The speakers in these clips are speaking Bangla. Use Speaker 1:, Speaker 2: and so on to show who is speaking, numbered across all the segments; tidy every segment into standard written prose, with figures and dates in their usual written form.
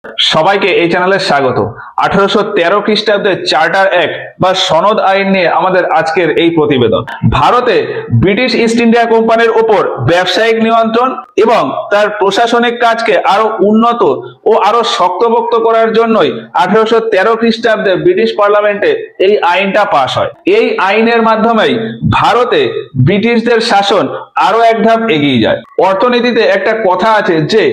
Speaker 1: সবাইকে এই চ্যানেলে স্বাগত। 1813 খ্রিস্টাব্দে চার্টার অ্যাক্ট বা সনদ আইন নিয়ে আমাদের আজকের এই প্রতিবেদন। ভারতে ব্রিটিশ ইস্ট ইন্ডিয়া কোম্পানির উপর ব্যবসায়িক নিয়ন্ত্রণ এবং তার প্রশাসনিক কাজকে আরো উন্নত ও আরো শক্তপোক্ত করার জন্যই 1813 খ্রিস্টাব্দে ব্রিটিশ পার্লামেন্টে এই আইনটা পাশ হয়। এই আইনের মাধ্যমেই ভারতে ব্রিটিশদের শাসন আরো এক ধাপ এগিয়ে যায়। অর্থনীতিতে একটা কথা আছে যে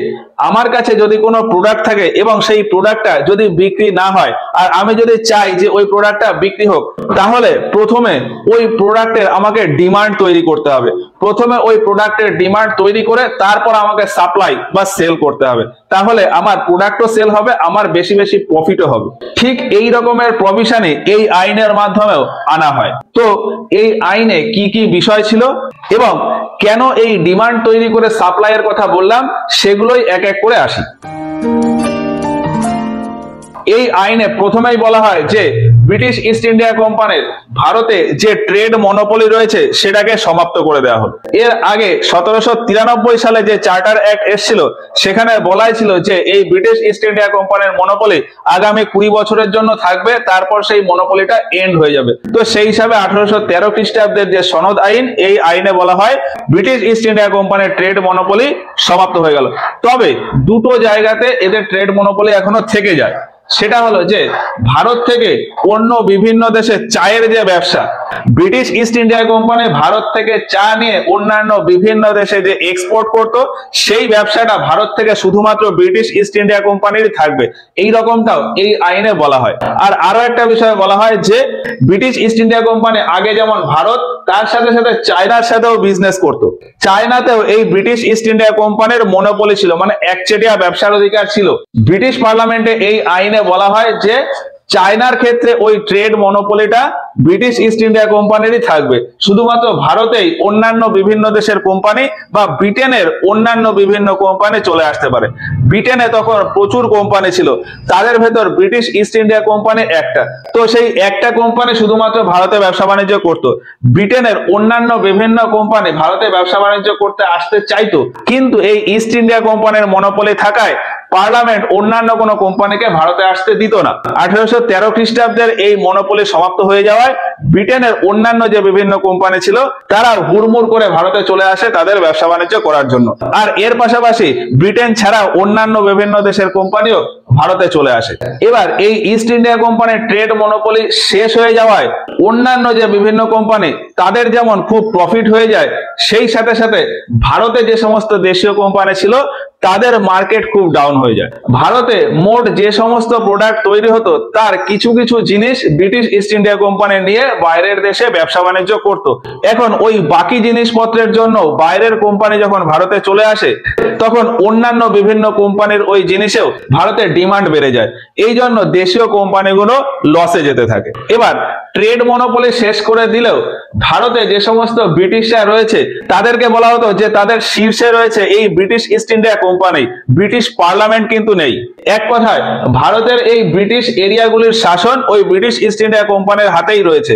Speaker 1: আমার কাছে যদি কোনো প্রোডাক্ট থাকে এবং সেই প্রোডাক্টটা যদি বিক্রি না হয় আর আমি যদি চাই যে ওই প্রোডাক্টটা বিক্রি হোক, তাহলে প্রথমে ওই প্রোডাক্টের আমাকে ডিমান্ড তৈরি করতে হবে। প্রথমে ওই প্রোডাক্টের ডিমান্ড তৈরি করে তারপর আমাকে সাপ্লাই বা সেল করতে হবে, তাহলে আমার প্রোডাক্টও সেল হবে, আমার বেশি বেশি প্রফিটও হবে। ঠিক এই রকমের প্রভিশনই এই আইনের মাধ্যমেও আনা হয়। তো এই আইনে কি কি বিষয় ছিল এবং কেন এই ডিমান্ড তৈরি করে সাপ্লাইয়ের কথা বললাম, সেগুলোই এক এক করে আসি। এই আইনে প্রথমেই বলা হয় যে ব্রিটিশ ইস্ট ইন্ডিয়া কোম্পানির ভারতে যে ট্রেড মনোপলি রয়েছে সেটাকে সমাপ্ত করে দেওয়া হলো। এর আগে 1793 সালে যে চার্টার অ্যাক্ট এসেছিল সেখানে বলাই ছিল যে এই ব্রিটিশ ইস্ট ইন্ডিয়া কোম্পানির মনোপলি আগামী 20 বছরের জন্য থাকবে, তারপর সেই মনোপলিটা এন্ড হয়ে যাবে। তো সেই হিসাবে 1813 খ্রিস্টাব্দের যে সনদ আইন, এই আইনে বলা হয় ব্রিটিশ ইস্ট ইন্ডিয়া কোম্পানির ট্রেড মনোপলি সমাপ্ত হয়ে গেল। তবে দুটো জায়গাতে এদের ট্রেড মনোপলি এখনো থেকে যায়। সেটা হলো যে ভারত থেকে অন্য বিভিন্ন দেশে চায়ের যে ব্যবসা, British east India company Bharat থেকে চা নিয়ে অন্যান্য বিভিন্ন দেশে যে এক্সপোর্ট করতো, সেই ব্যবসাটা ভারত থেকে শুধুমাত্র ব্রিটিশ ইস্ট ইন্ডিয়া কোম্পানির থাকবে, এই রকমটাও এই আইনে বলা হয়। আর আরো একটা বিষয় বলা হয় যে ব্রিটিশ ইস্ট ইন্ডিয়া কোম্পানি আগে যেমন ভারত, তার সাথে সাথে চায়নার সাথেও বিজনেস করতো। চায়নাতেও এই ব্রিটিশ ইস্ট ইন্ডিয়া কোম্পানির মনোপলি ছিল, মানে একচেটিয়া ব্যবসার অধিকার ছিল। ব্রিটিশ পার্লামেন্টে এই আইনে বলা হয় যে চায়নার ক্ষেত্রে ওই ট্রেড মনোপলিটা ব্রিটিশ ইস্ট ইন্ডিয়া কোম্পানিরই থাকবে, শুধুমাত্র ভারতেই অন্যান্য বিভিন্ন দেশের কোম্পানি বা ব্রিটেনের অন্যান্য বিভিন্ন কোম্পানি চলে আসতে পারে। ব্রিটেনে তখন প্রচুর কোম্পানি ছিল, তাদের ভেতর ব্রিটিশ ইস্ট ইন্ডিয়া কোম্পানি একটা। তো সেই একটা কোম্পানি শুধুমাত্র ভারতে ব্যবসা বাণিজ্য করতো। ব্রিটেনের অন্যান্য বিভিন্ন কোম্পানি ভারতে ব্যবসা বাণিজ্য করতে আসতে চাইতো, কিন্তু এই ইস্ট ইন্ডিয়া কোম্পানির মনোপলি থাকায় পার্লামেন্ট অন্যান্য কোনো কোম্পানিকে ভারতে আসতে দিত না। 1813 খ্রিস্টাব্দের এই মনোপলি সমাপ্ত হয়ে যাওয়ায় ব্রিটেনের অন্যান্য যে বিভিন্ন কোম্পানি ছিল তারা হুড়মুড় করে ভারতে চলে আসে তাদের ব্যবসা বাণিজ্য করার জন্য। আর এর পাশাপাশি ব্রিটেন ছাড়া অন্যান্য বিভিন্ন দেশের কোম্পানিও ভারতে চলে আসে। এবার এই ইস্ট ইন্ডিয়া কোম্পানির ট্রেড মনোপলি শেষ হয়ে যাওয়ায় অন্যান্য যে বিভিন্ন কোম্পানি তাদের যেমন খুব প্রফিট হয়ে যায়, সেই সাথে সাথে ভারতে যে সমস্ত দেশীয় কোম্পানি ছিল তাদের মার্কেট খুব ডাউন হয়ে যায়। ভারতে মোট যে সমস্ত প্রোডাক্ট তৈরি হতো তার কিছু কিছু জিনিস ব্রিটিশ ইস্ট ইন্ডিয়া কোম্পানি নিয়ে বাইরের দেশে ব্যবসা বাণিজ্য করত। এখন ওই বাকি জিনিসপত্রের জন্য বাইরের কোম্পানি যখন ভারতে চলে আসে, তখন অন্যান্য বিভিন্ন কোম্পানির ওই জিনিসেও ভারতের ডিমান্ড বেড়ে যায়। এই জন্য দেশীয় কোম্পানিগুলো লসে যেতে থাকে। এবার ট্রেড মনোপলি শেষ করে দিলেও ভারতে যে সমস্ত ব্রিটিশরা রয়েছে তাদেরকে বলা হতো যে তাদের শীর্ষে রয়েছে এই British east India company, British parliament কিন্তু নেই। এক কথায় ভারতের এই ব্রিটিশ এরিয়াগুলির শাসন ওই ব্রিটিশ ইস্ট ইন্ডিয়া কোম্পানির হাতেই রয়েছে।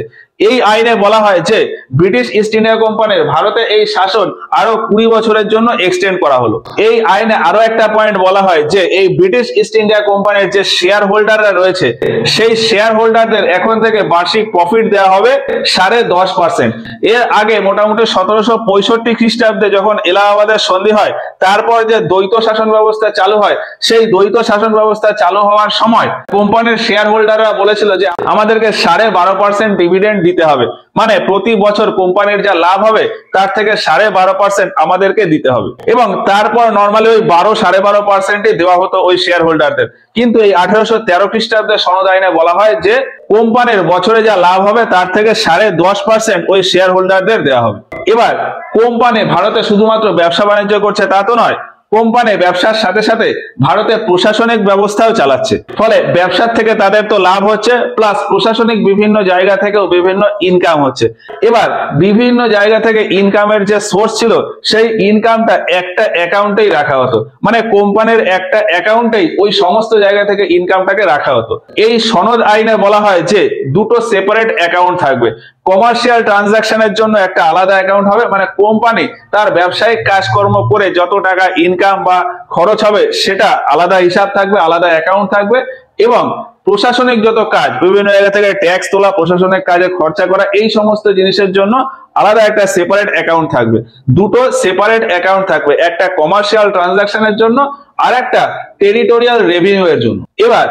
Speaker 1: এই আইনে বলা হয় যে ব্রিটিশ ইস্ট ইন্ডিয়া কোম্পানির ভারতে এই শাসন আরো 20 বছরের জন্য এক্সটেন্ড করা হলো। এই আইনে আরো একটা পয়েন্ট বলা হয় যে এই ব্রিটিশ ইস্ট ইন্ডিয়া কোম্পানির যে শেয়ার হোল্ডাররা রয়েছে, সেই শেয়ার হোল্ডারদের এখন থেকে বার্ষিক প্রফিট দেওয়া হবে 10.5%। এর আগে মোটামুটি 1765 খ্রিস্টাব্দে যখন এলাহাবাদের সন্ধি হয়, তারপর যে দ্বৈত শাসন ব্যবস্থা চালু হয়, সেই দ্বৈত শাসন ব্যবস্থা চালু হওয়ার সময় কোম্পানির শেয়ার হোল্ডাররা বলেছিল যে আমাদেরকে 12.5% ডিভিডেন্ড দিতে হবে, মানে প্রতি বছর কোম্পানির যা লাভ হবে তার থেকে 12.5% আমাদেরকে দিতে হবে। এবং তারপর নর্মালি ওই 12.5% দেওয়া হতো ওই শেয়ার হোল্ডারদের। কিন্তু এই 1813 খ্রিস্টাব্দের সনদ আইনে বলা হয় যে কোম্পানির বছরে যা লাভ হবে তার থেকে 10.5% ওই শেয়ার হোল্ডারদের দেওয়া হবে। এবার কোম্পানি ভারতে শুধুমাত্র ব্যবসা বাণিজ্য করছে তা তো নয়, কোম্পানি ব্যবসার সাথে সাথে ভারতে প্রশাসনিক ব্যবস্থাও চালাচ্ছে। ফলে ব্যবসার থেকে তাদের তো লাভ হচ্ছে, প্লাস প্রশাসনিক বিভিন্ন জায়গা থেকেও বিভিন্ন ইনকাম হচ্ছে। এবার বিভিন্ন জায়গা থেকে ইনকামের যে সোর্স ছিল, সেই ইনকামটা একটা অ্যাকাউন্টেই রাখা হতো, মানে কোম্পানির একটা অ্যাকাউন্টেই ওই সমস্ত জায়গা থেকে ইনকামটাকে রাখা হতো। এই সনদ আইনে বলা হয় যে দুটো সেপারেট অ্যাকাউন্ট থাকবে। কমার্শিয়াল ট্রানজাকশনের জন্য একটা আলাদা অ্যাকাউন্ট হবে, মানে কোম্পানি তার ব্যবসায়িক কাজকর্ম করে যত টাকা ইনকাম বা খরচ হবে সেটা আলাদা হিসাব থাকবে, আলাদা অ্যাকাউন্ট থাকবে। এবং প্রশাসনিক যত কাজ, বিভিন্ন জায়গা থেকে ট্যাক্স তোলা, প্রশাসনিক কাজে খরচা করা, এই সমস্ত জিনিসের জন্য আলাদা একটা সেপারেট অ্যাকাউন্ট থাকবে। দুটো সেপারেট অ্যাকাউন্ট থাকবে, একটা কমার্শিয়াল ট্রানজাকশনের জন্য আর একটা টেরিটোরিয়াল রেভিনিউ এর জন্য। এবার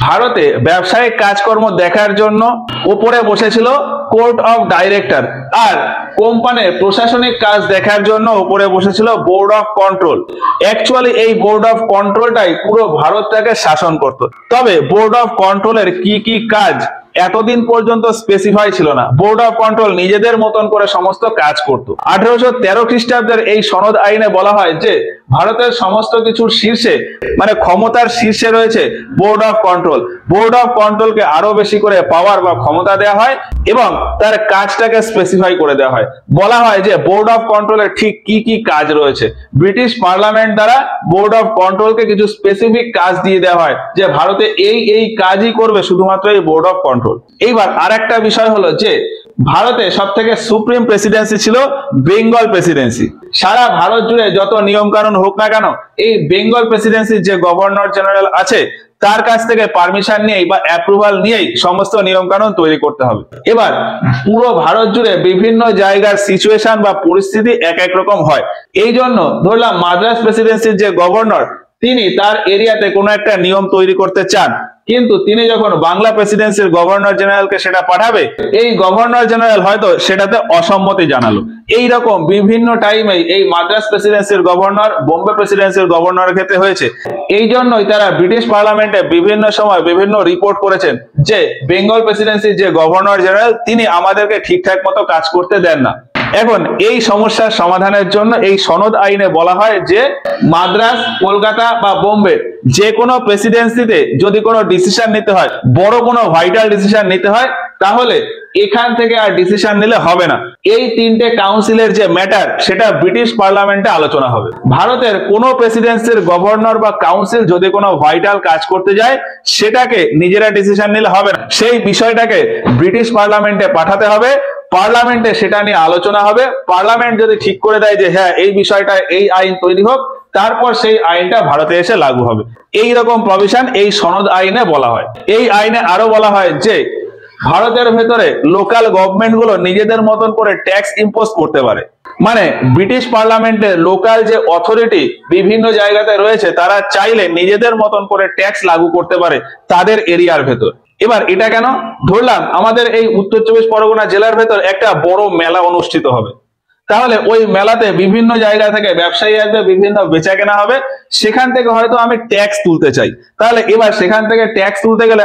Speaker 1: ভারতে ব্যবসায়িক কাজকর্ম দেখার জন্য উপরে বসেছিল কোর্ট অফ ডাইরেক্টর, আর কোম্পানির প্রশাসনিক কাজ দেখার জন্য উপরে বসেছিল বোর্ড অফ কন্ট্রোল। অ্যাকচুয়ালি এই বোর্ড অফ কন্ট্রোলটাই পুরো ভারতটাকে শাসন করত। তবে বোর্ড অফ কন্ট্রোলের কি কি কাজ এতদিন পর্যন্ত স্পেসিফাই ছিল না। বোর্ড অফ কন্ট্রোল নিজেদের মতন করে সমস্ত কাজ করত। 1813 খ্রিস্টাব্দের এই সনদ আইনে বলা হয় যে ভারতের সমস্ত কিছুর শীর্ষে, মানে ক্ষমতার শীর্ষে রয়েছে board of control. Board of কন্ট্রোলকে আরো বেশি করে পাওয়ার বা ক্ষমতা দেওয়া হয় এবং তার কাজটাকে স্পেসিফাই করে দেওয়া হয়। বলা হয় যে বোর্ড অফ কন্ট্রোলের ঠিক কি কি কাজ রয়েছে। ব্রিটিশ পার্লামেন্ট দ্বারা বোর্ড অফ কন্ট্রোলকে কিছু স্পেসিফিক কাজ দিয়ে দেওয়া হয় যে ভারতে এই কাজই করবে শুধুমাত্র এই বোর্ড অফ কন্ট্রোল। এইবার আরেকটা বিষয় হলো যে ভারতে সব থেকে সুপ্রিম প্রেসিডেন্সি ছিল বেঙ্গল প্রেসিডেন্সি। সারা ভারত জুড়ে যত নিয়ম কানুন হোক না কেন, এই বেঙ্গল প্রেসিডেন্সির যে গভর্নর জেনারেল আছে তার কাছ থেকে পারমিশন নিয়েই বা অ্যাপ্রুভাল নিয়েই সমস্ত নিয়ম কানুন তৈরি করতে হবে। এবার পুরো ভারত জুড়ে বিভিন্ন জায়গার সিচুয়েশন বা পরিস্থিতি এক এক রকম হয়। এই জন্য ধরলাম মাদ্রাস প্রেসিডেন্সির যে গভর্নর, তিনি তার এরিয়াতে কোনো একটা নিয়ম তৈরি করতে চান, কিন্তু তিনি যখন বাংলা প্রেসিডেন্সির গভর্নর জেনারেলকে সেটা পাঠাবে, এই গভর্নর জেনারেল হয়তো সেটাতে অসম্মতি জানালো। এইরকম বিভিন্ন টাইমে এই মাদ্রাস প্রেসিডেন্সির গভর্নর, বোম্বে প্রেসিডেন্সির গভর্নরের ক্ষেত্রে হয়েছে। এই জন্যই তারা ব্রিটিশ পার্লামেন্টে বিভিন্ন সময় বিভিন্ন রিপোর্ট করেছেন যে বেঙ্গল প্রেসিডেন্সির যে গভর্নর জেনারেল তিনি আমাদেরকে ঠিকঠাক মতো কাজ করতে দেন না। এখন এই সমস্যার সমাধানের জন্য এই সনদ আইনে বলা হয় যে মাদ্রাস, কলকাতা বা বোম্বে যে কোনো প্রেসিডেন্সিতে যদি কোনো ডিসিশন নিতে হয়, বড় কোনো ভাইটাল ডিসিশন নিতে হয়, তাহলে এখান থেকে আর ডিসিশন নিলে হবে না। এই তিনটে কাউন্সিলের যে ম্যাটার সেটা ব্রিটিশ পার্লামেন্টে আলোচনা হবে। ভারতের কোনো প্রেসিডেন্সির গভর্নর বা কাউন্সিল যদি কোনো ভাইটাল কাজ করতে যায়, সেটাকে নিজেরা ডিসিশন নিলে হবে না, সেই বিষয়টাকে ব্রিটিশ পার্লামেন্টে পাঠাতে হবে। পার্লামেন্টে সেটা নিয়ে আলোচনা হবে। পার্লামেন্ট যদি ঠিক করে দেয় যে হ্যাঁ এই বিষয়টা, এই আইন তৈরি হোক, তারপর সেই আইনটা ভারতে এসে লাগু হবে। এই রকম প্রভিশন এই সনদ আইনে বলা হয়। এই আইনে আরো বলা হয় যে ভারতের ভেতরে লোকাল গভর্নমেন্ট গুলো নিজেদের মতন করে ট্যাক্স ইম্পোজ করতে পারে। মানে ব্রিটিশ পার্লামেন্টের লোকাল যে অথরিটি বিভিন্ন জায়গাতে রয়েছে, তারা চাইলে নিজেদের মতন করে ট্যাক্স লাগু করতে পারে তাদের এরিয়ার ভেতর। এবার এটা কেন? ধরলাম আমাদের এই উত্তর চব্বিশ পরগনা জেলার ভেতর একটা বড় মেলা অনুষ্ঠিত হবে, তাহলে ওই মেলাতে বিভিন্ন জায়গা থেকে ব্যবসায়ী আসবে, বিভিন্ন বেচা কেনা হবে, সেখান থেকে হয়তো আমি ট্যাক্স তুলতে চাই। তাহলে এবার সেখান থেকে ট্যাক্স তুলতে গেলে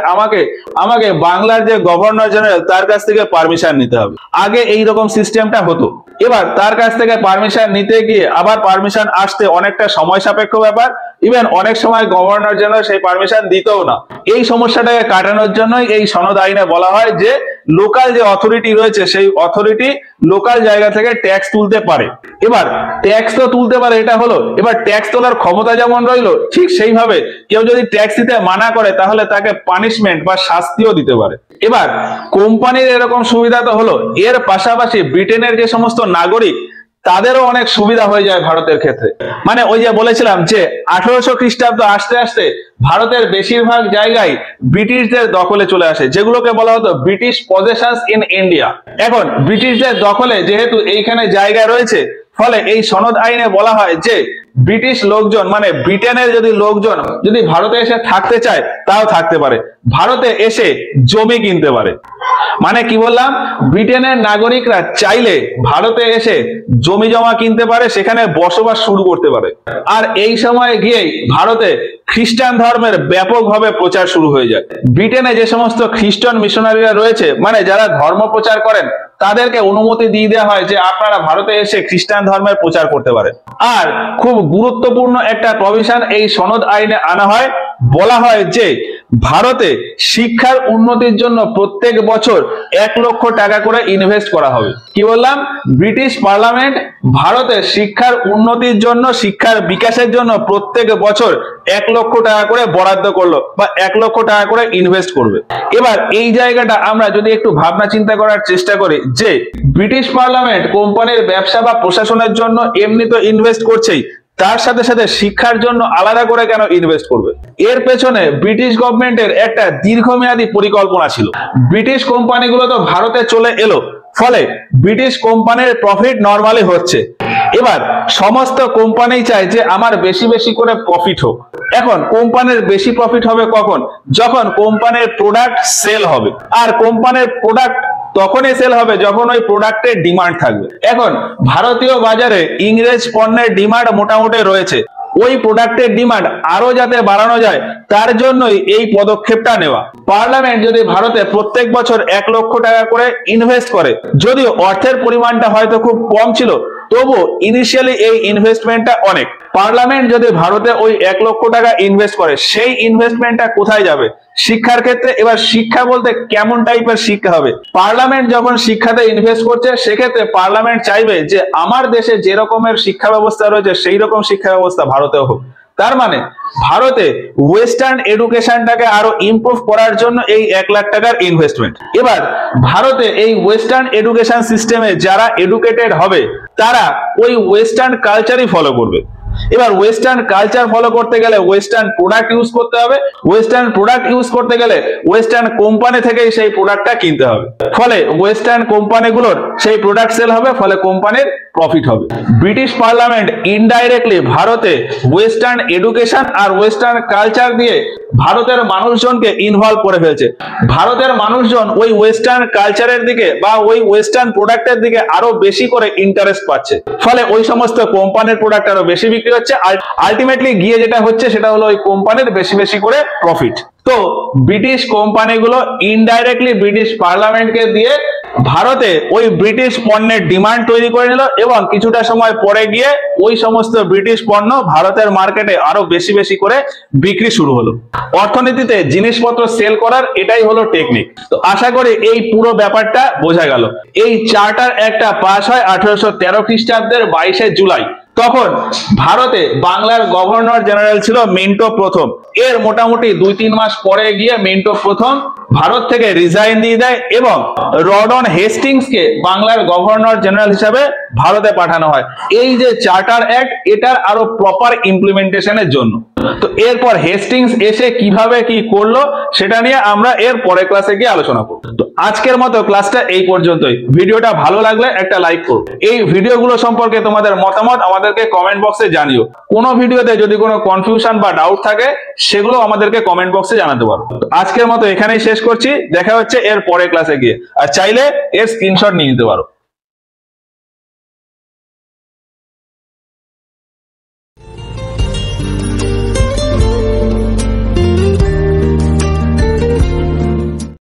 Speaker 1: আমাকে বাংলার যে গভর্নর জেনারেল তার কাছ থেকে পারমিশন নিতে হবে। আগে এই রকম সিস্টেমটা হতো। এবার তার কাছ থেকে পারমিশন নিতে গিয়ে আবার পারমিশন আসতে অনেকটা সময় সাপেক্ষ ব্যাপার। ইভেন অনেক সময় গভর্নর জেনারেল সেই পারমিশন দিতেও না। এই সমস্যাটাকে কাটানোর জন্যই এই সনদ আইনে বলা হয় যে লোকাল যে অথরিটি রয়েছে সেই অথরিটি লোকাল জায়গা থেকে ট্যাক্স তুলতে পারে। এবার ট্যাক্স তো তুলতে পারে, এটা হলো। এবার ট্যাক্স তোলার ক্ষমতা যেমন রইলো, ঠিক সেইভাবে কেউ যদি ট্যাক্স দিতে মানা করে তাহলে তাকে পানিশমেন্ট বা শাস্তিও দিতে পারে। এবার কোম্পানির এরকম সুবিধা তো হলো, এর পাশাপাশি ব্রিটেনের যে সমস্ত নাগরিক তাদেরও অনেক সুবিধা হয়ে যায় ভারতের ক্ষেত্রে। মানে ওই যে বলেছিলাম যে 1800 খ্রিস্টাব্দ আসতে আসতে ভারতের বেশিরভাগ জায়গায় ব্রিটিশদের দখলে চলে আসে, যেগুলোকে বলা হতো ব্রিটিশ পজেশনস ইন ইন্ডিয়া। এখন ব্রিটিশদের দখলে যেহেতু এইখানে জায়গা রয়েছে, ফলে এই সনদ আইনে বলা হয় যে ব্রিটিশ লোকজন, মানে ব্রিটেনের যদি লোকজন যদি ভারতে এসে থাকতে চায় তাও থাকতে পারে, ভারতে এসে জমি কিনতে পারে। মানে কি বললাম, ব্রিটেনের নাগরিকরা চাইলে ভারতে এসে জমি জমা কিনতে পারে, সেখানে বসবাস শুরু করতে পারে। আর এই সময়ে গিয়েই ভারতে খ্রিস্টান ধর্মের ব্যাপকভাবে প্রচার শুরু হয়ে যায়। ব্রিটেনে যে সমস্ত খ্রিস্টান মিশনারিরা রয়েছে, মানে যারা ধর্ম প্রচার করেন, তাদেরকে অনুমতি দিয়ে দেওয়া হয় যে আপনারা ভারতে এসে খ্রিস্টান ধর্মের প্রচার করতে পারেন। আর খুব গুরুত্বপূর্ণ একটা প্রভিশন এই সনদ আইনে আনা হয়। বলা হয় যে ভারতে শিক্ষার উন্নতির জন্য প্রত্যেক বছর 1 লক্ষ টাকা করে ইনভেস্ট করা হবে। কি বললাম? ব্রিটিশ পার্লামেন্ট ভারতে শিক্ষার উন্নতির জন্য, শিক্ষার বিকাশের জন্য প্রত্যেক বছর 1 লক্ষ টাকা করে বরাদ্দ করলো বা 1 লক্ষ টাকা করে ইনভেস্ট করবে। এবার এই জায়গাটা আমরা যদি একটু ভাবনা চিন্তা করার চেষ্টা করি যে ব্রিটিশ পার্লামেন্ট কোম্পানির ব্যবসা বা প্রশাসনের জন্য এমনি তো ইনভেস্ট করছেই, তার সাথে সাথে শিক্ষার জন্য আলাদা করে কেন ইনভেস্ট করবে? এর পেছনে ব্রিটিশ গভর্নমেন্টের একটা দীর্ঘমেয়াদী পরিকল্পনা ছিল। ব্রিটিশ কোম্পানিগুলো তো ভারতে চলে এলো, ফলে ব্রিটিশ কোম্পানির প্রফিট নরমালি হচ্ছে। এবার সমস্ত কোম্পানি চায় যে আমার বেশি বেশি করে প্রফিট হোক। এখন কোম্পানির বেশি প্রফিট হবে কখন? যখন কোম্পানির প্রোডাক্ট সেল হবে। আর কোম্পানির প্রোডাক্ট তখনই সেল হবে যখন ওই প্রোডাক্টের ডিমান্ড থাকবে। এখন ভারতীয় বাজারে ইংরেজ পণ্যের ডিমান্ড মোটামুটি রয়েছে, ওই প্রোডাক্টের ডিমান্ড আরো যাতে বাড়ানো যায় তার জন্যই এই পদক্ষেপটা নেওয়া। পার্লামেন্ট যদি ভারতে প্রত্যেক বছর 1 লক্ষ টাকা করে ইনভেস্ট করে, যদিও অর্থের পরিমাণটা হয়তো খুব কম ছিল, তবু ইনিশিয়ালি এই ইনভেস্টমেন্টটা অনেক। পার্লামেন্ট যদি ভারতে ওই 1 লক্ষ টাকা ইনভেস্ট করে, সেই ইনভেস্টমেন্টটা কোথায় যাবে? শিক্ষার ক্ষেত্রে। এবার শিক্ষা বলতে কেমন টাইপের শিক্ষা হবে? পার্লামেন্ট যখন শিক্ষাতে ইনভেস্ট করছে, সেক্ষেত্রে পার্লামেন্ট চাইবে যে আমার দেশে যে রকমের শিক্ষা ব্যবস্থা রয়েছে সেই রকম শিক্ষা ব্যবস্থা ভারতেও হোক। তার মানে ভারতে ওয়েস্টার্ন এডুকেশনটাকে আরো ইমপ্রুভ করার জন্য এই 1 লাখ টাকার ইনভেস্টমেন্ট। এবার ভারতে এই ওয়েস্টার্ন এডুকেশন সিস্টেমে যারা এডুকেটেড হবে, তারা ওই ওয়েস্টার্ন কালচারই ফলো করবে। এবার ওয়েস্টার্ন কালচার ফলো করতে গেলে ওয়েস্টার্ন প্রোডাক্ট ইউজ করতে হবে, ওয়েস্টার্ন প্রোডাক্ট ইউজ করতে গেলে ওয়েস্টার্ন কোম্পানি থেকেই সেই প্রোডাক্টটা কিনতে হবে। ফলে ওয়েস্টার্ন কোম্পানিগুলোর সেই প্রোডাক্ট সেল হবে, ফলে কোম্পানির প্রফিট হবে। ব্রিটিশ পার্লামেন্ট ইনডাইরেক্টলি ভারতে ওয়েস্টার্ন এডুকেশন আর ওয়েস্টার্ন কালচার দিয়ে ভারতের মানুষজনকে ইনভলভ করে ফেলছে। ভারতের মানুষজন ওই ওয়েস্টার্ন কালচারের দিকে বা ওই ওয়েস্টার্ন প্রোডাক্টের দিকে আরো বেশি করে ইন্টারেস্ট পাচ্ছে। ফলে ওই সমস্ত কোম্পানির প্রোডাক্ট আরো বেশি বিক্রি হচ্ছে। আলটিমেটলি গিয়ে যেটা হচ্ছে সেটা হলো ওই কোম্পানির বেশি বেশি করে প্রফিট। তো ব্রিটিশ কোম্পানিগুলো ইনডাইরেক্টলি ব্রিটিশ পার্লামেন্টকে দিয়ে ভারতে ওই ব্রিটিশ পণ্যের ডিমান্ড তৈরি করে নিল, এবং কিছুটা সময় পরে গিয়ে ওই সমস্ত ব্রিটিশ পণ্য ভারতের মার্কেটে আরো বেশি বেশি করে বিক্রি শুরু হলো। অর্থনীতিতে জিনিসপত্র সেল করার এটাই হলো টেকনিক। তো আশা করি এই পুরো ব্যাপারটা বোঝা গেল। এই চার্টার একটা পাস হয় 1813 খ্রিস্টাব্দের 22শে জুলাই। তখন ভারতে বাংলার গভর্নর জেনারেল ছিল মিন্টো প্রথম। এর মোটামুটি 2-3 মাস পরে গিয়ে মিন্টো প্রথম ভারত থেকে রিজাইন দিয়ে দেয় এবং রডন হেস্টিংসকে বাংলার গভর্নর জেনারেল হিসাবে ভারতে পাঠানো হয়। এই যে চার্টার অ্যাক্ট, এটার আরো প্রপার ইমপ্লিমেন্টেশনের জন্য। তো এরপর হেস্টিংস এসে কিভাবে কি করলো সেটা নিয়ে আমরা এর পরের ক্লাসে গিয়ে আলোচনা করব। তো আজকের মতো ক্লাসটা এই পর্যন্তই। ভিডিওটা ভালো লাগলে একটা লাইক করো। এই ভিডিওগুলো সম্পর্কে তোমাদের মতামত আমাদেরকে কমেন্ট বক্সে জানিও। কোনো ভিডিওতে যদি কোনো কনফিউশন বা ডাউট থাকে সেগুলো আমাদেরকে কমেন্ট বক্সে জানাতে পারো। আজকের মতো এখানেই শেষ করছি, দেখা হচ্ছে এর পরের ক্লাসে গিয়ে। আর চাইলে এর স্ক্রিনশট নিয়ে নিতে পারো।